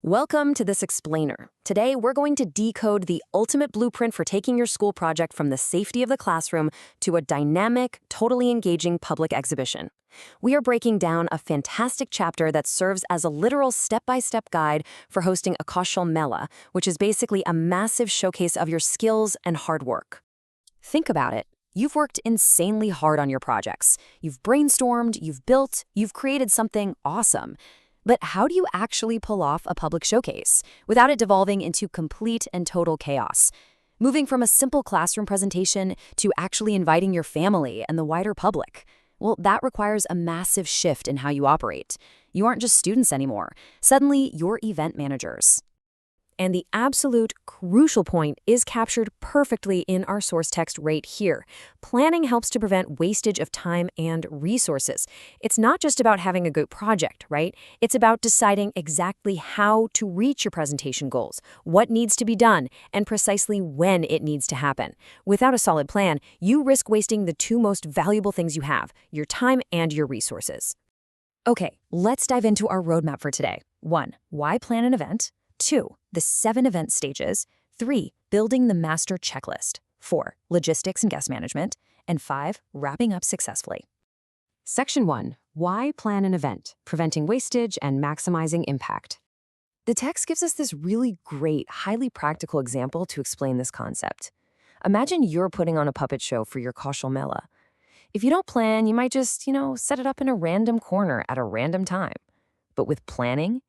Welcome to this explainer. Today, we're going to decode the ultimate blueprint for taking your school project from the safety of the classroom to a dynamic, totally engaging public exhibition. We are breaking down a fantastic chapter that serves as a literal step-by-step guide for hosting a KAUSHAL MELA, which is basically a massive showcase of your skills and hard work. Think about it. You've worked insanely hard on your projects. You've brainstormed, you've built, you've created something awesome. But how do you actually pull off a public showcase without it devolving into complete and total chaos? Moving from a simple classroom presentation to actually inviting your family and the wider public. Well, that requires a massive shift in how you operate. You aren't just students anymore. Suddenly, you're event managers. And the absolute crucial point is captured perfectly in our source text right here. Planning helps to prevent wastage of time and resources. It's not just about having a good project, right? It's about deciding exactly how to reach your presentation goals, what needs to be done, and precisely when it needs to happen. Without a solid plan, you risk wasting the two most valuable things you have, your time and your resources. Okay, let's dive into our roadmap for today. 1. Why plan an event? 2. The 7 event stages. 3. Building the master checklist. 4. Logistics and guest management. And 5. Wrapping up successfully. Section 1. Why plan an event? Preventing wastage and maximizing impact. The text gives us this really great, highly practical example to explain this concept. Imagine you're putting on a puppet show for your KAUSHAL MELA. If you don't plan, you might just, set it up in a random corner at a random time. But with planning,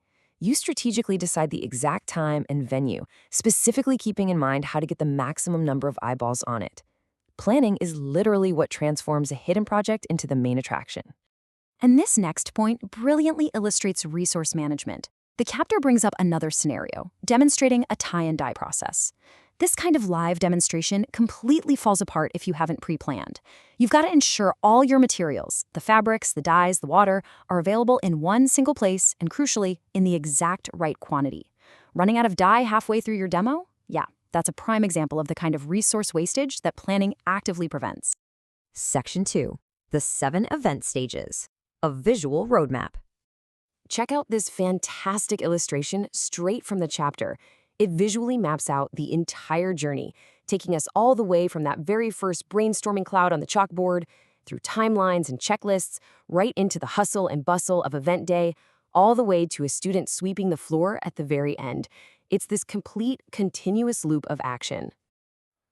you strategically decide the exact time and venue, specifically keeping in mind how to get the maximum number of eyeballs on it. Planning is literally what transforms a hidden project into the main attraction. And this next point brilliantly illustrates resource management. The chapter brings up another scenario, demonstrating a tie-and-dye process. This kind of live demonstration completely falls apart if you haven't pre-planned. You've got to ensure all your materials, the fabrics, the dyes, the water, are available in one single place and, crucially, in the exact right quantity. Running out of dye halfway through your demo? Yeah, that's a prime example of the kind of resource wastage that planning actively prevents. Section 2. The 7 event stages. A visual roadmap. Check out this fantastic illustration straight from the chapter. It visually maps out the entire journey, taking us all the way from that very first brainstorming cloud on the chalkboard, through timelines and checklists, right into the hustle and bustle of event day, all the way to a student sweeping the floor at the very end. It's this complete, continuous loop of action.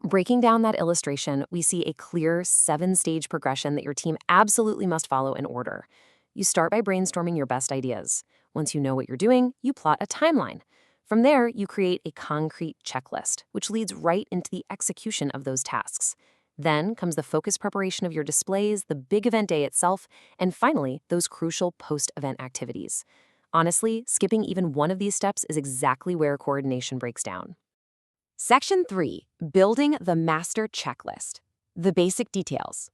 Breaking down that illustration, we see a clear 7-stage progression that your team absolutely must follow in order. You start by brainstorming your best ideas. Once you know what you're doing, you plot a timeline. From there, you create a concrete checklist, which leads right into the execution of those tasks. Then comes the focused preparation of your displays, the big event day itself, and finally, those crucial post-event activities. Honestly, skipping even one of these steps is exactly where coordination breaks down. Section 3. Building the master checklist. The basic details.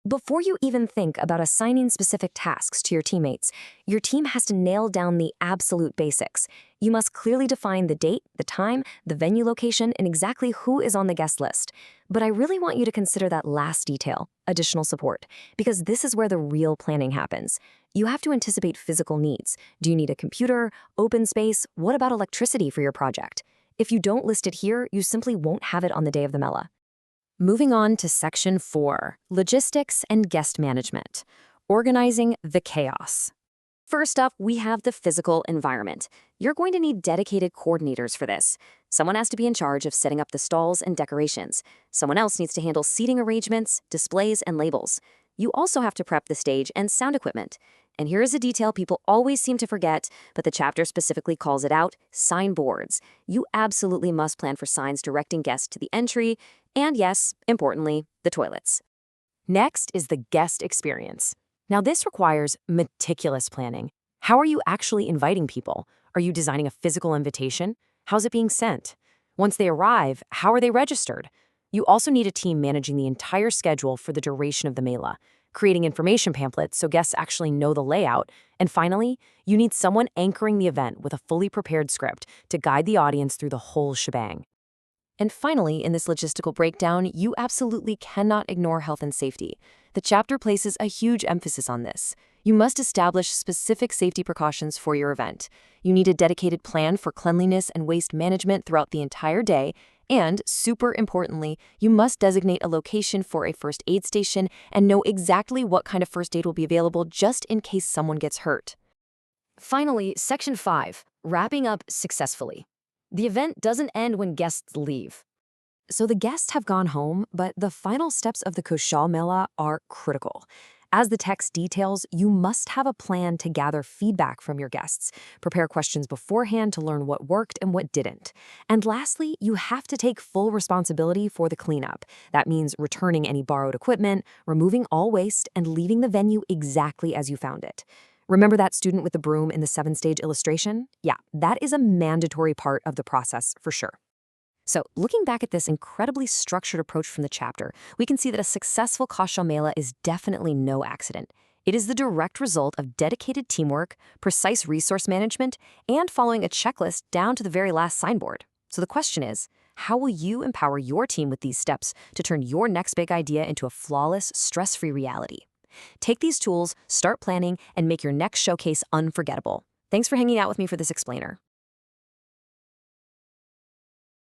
Before you even think about assigning specific tasks to your teammates, your team has to nail down the absolute basics. You must clearly define the date, the time, the venue location, and exactly who is on the guest list. But I really want you to consider that last detail, additional support, because this is where the real planning happens. You have to anticipate physical needs. Do you need a computer, open space? What about electricity for your project? If you don't list it here, you simply won't have it on the day of the MELA. Moving on to Section 4, Logistics and Guest Management, Organizing the Chaos. First up, we have the physical environment. You're going to need dedicated coordinators for this. Someone has to be in charge of setting up the stalls and decorations. Someone else needs to handle seating arrangements, displays, and labels. You also have to prep the stage and sound equipment. And here is a detail people always seem to forget, but the chapter specifically calls it out: signboards. You absolutely must plan for signs directing guests to the entry, and yes, importantly, the toilets. Next is the guest experience. Now this requires meticulous planning. How are you actually inviting people? Are you designing a physical invitation? How's it being sent? Once they arrive, how are they registered? You also need a team managing the entire schedule for the duration of the MELA, creating information pamphlets so guests actually know the layout, and finally, you need someone anchoring the event with a fully prepared script to guide the audience through the whole shebang. And finally, in this logistical breakdown, you absolutely cannot ignore health and safety. The chapter places a huge emphasis on this. You must establish specific safety precautions for your event. You need a dedicated plan for cleanliness and waste management throughout the entire day. And, super importantly, you must designate a location for a first aid station and know exactly what kind of first aid will be available just in case someone gets hurt. Finally, Section 5, wrapping up successfully. The event doesn't end when guests leave. So the guests have gone home, but the final steps of the KAUSHAL MELA are critical. As the text details, you must have a plan to gather feedback from your guests, prepare questions beforehand to learn what worked and what didn't. And lastly, you have to take full responsibility for the cleanup. That means returning any borrowed equipment, removing all waste, and leaving the venue exactly as you found it. Remember that student with the broom in the 7-stage illustration? Yeah, that is a mandatory part of the process for sure. So, looking back at this incredibly structured approach from the chapter, we can see that a successful KAUSHAL MELA is definitely no accident. It is the direct result of dedicated teamwork, precise resource management, and following a checklist down to the very last signboard. So the question is, how will you empower your team with these steps to turn your next big idea into a flawless, stress-free reality? Take these tools, start planning, and make your next showcase unforgettable. Thanks for hanging out with me for this explainer.